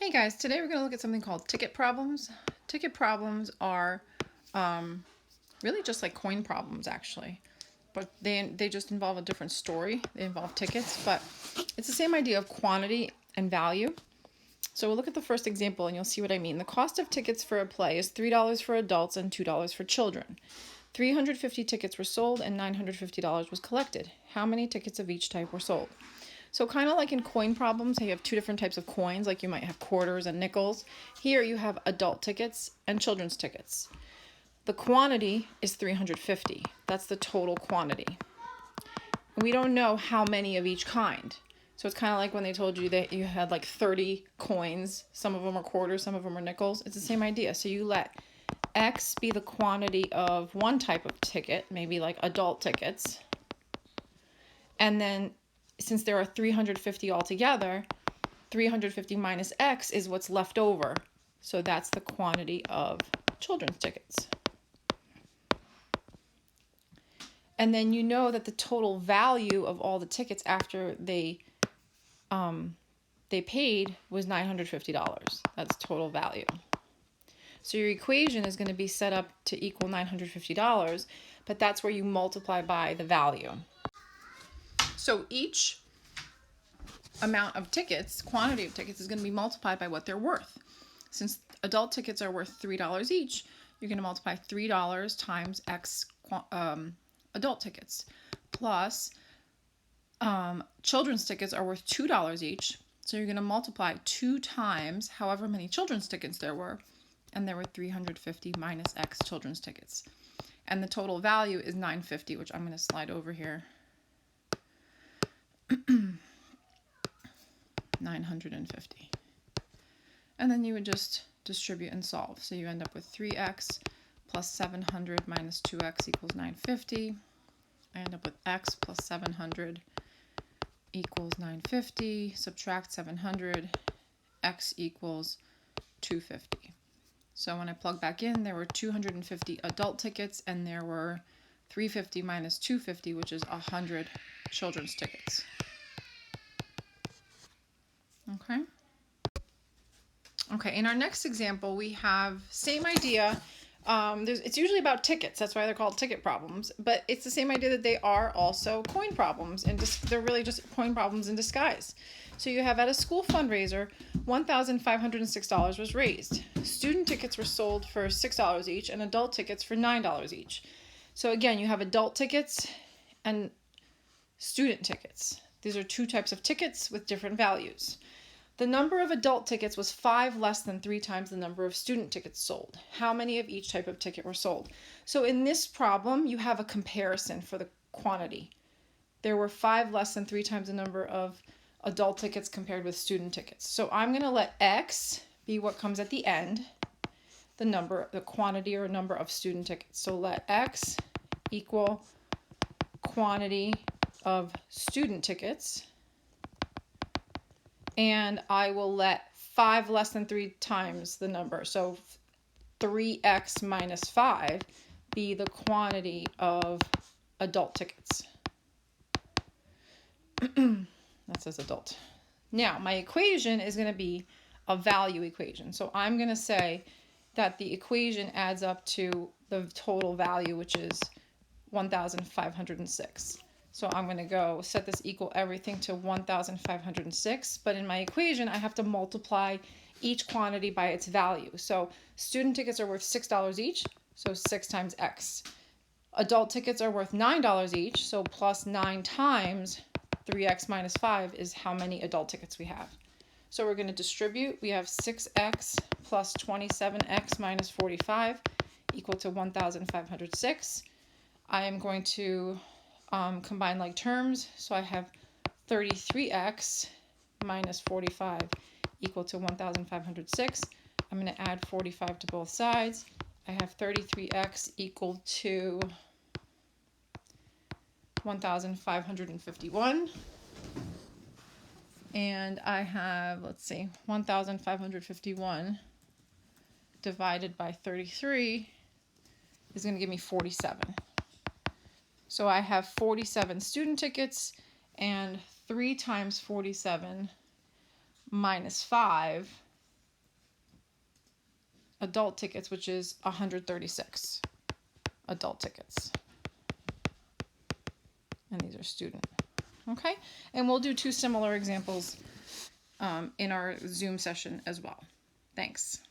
Hey guys, today we're going to look at something called ticket problems. Ticket problems are really just like coin problems actually, but they just involve a different story. They involve tickets, but it's the same idea of quantity and value. So we'll look at the first example and you'll see what I mean. The cost of tickets for a play is $3 for adults and $2 for children. 350 tickets were sold and $950 was collected. How many tickets of each type were sold? So kind of like in coin problems, you have two different types of coins, like you might have quarters and nickels. Here you have adult tickets and children's tickets. The quantity is 350. That's the total quantity. And we don't know how many of each kind. So it's kind of like when they told you that you had like 30 coins. Some of them are quarters, some of them are nickels. It's the same idea. So you let X be the quantity of one type of ticket, maybe like adult tickets. And then since there are 350 altogether, 350 minus X is what's left over. So that's the quantity of children's tickets. And then you know that the total value of all the tickets after they paid was $950. That's total value. So your equation is going to be set up to equal $950, but that's where you multiply by the value. So each amount of tickets, quantity of tickets, is going to be multiplied by what they're worth. Since adult tickets are worth $3 each, you're going to multiply $3 times X adult tickets, plus children's tickets are worth $2 each, so you're going to multiply 2 times however many children's tickets there were, and there were 350 minus X children's tickets. And the total value is $950, which I'm going to slide over here. 950. And then you would just distribute and solve. So you end up with 3x plus 700 minus 2x equals 950. I end up with x plus 700 equals 950. Subtract 700, x equals 250. So when I plug back in, there were 250 adult tickets and there were 350 minus 250, which is 100 children's tickets. Okay, in our next example, we have same idea. It's usually about tickets. That's why they're called ticket problems. But it's the same idea that they are also coin problems. And they're really just coin problems in disguise. So you have at a school fundraiser, $1,506 was raised. Student tickets were sold for $6 each and adult tickets for $9 each. So again, you have adult tickets and student tickets. These are two types of tickets with different values. The number of adult tickets was 5 less than 3 times the number of student tickets sold. How many of each type of ticket were sold? So in this problem, you have a comparison for the quantity. There were 5 less than 3 times the number of adult tickets compared with student tickets. So I'm going to let X be what comes at the end, the quantity or number of student tickets. So let X equal quantity of student tickets. And I will let 5 less than 3 times the number, so 3x minus 5, be the quantity of adult tickets. That says adult. Now, my equation is going to be a value equation. So I'm going to say that the equation adds up to the total value, which is 1,506. So I'm going to go set this equal everything to 1,506. But in my equation, I have to multiply each quantity by its value. So student tickets are worth $6 each, so 6 times X. Adult tickets are worth $9 each, so plus 9 times 3X minus 5 is how many adult tickets we have. So we're going to distribute. We have 6X plus 27X minus 45 equal to 1,506. I am going to combine like terms, so I have 33x minus 45 equal to 1,506. I'm going to add 45 to both sides. I have 33x equal to 1,551. And I have, 1,551 divided by 33 is going to give me 47. So I have 47 student tickets, and 3 times 47 minus 5 adult tickets, which is 136 adult tickets. And these are student. Okay, and we'll do 2 similar examples in our Zoom session as well. Thanks.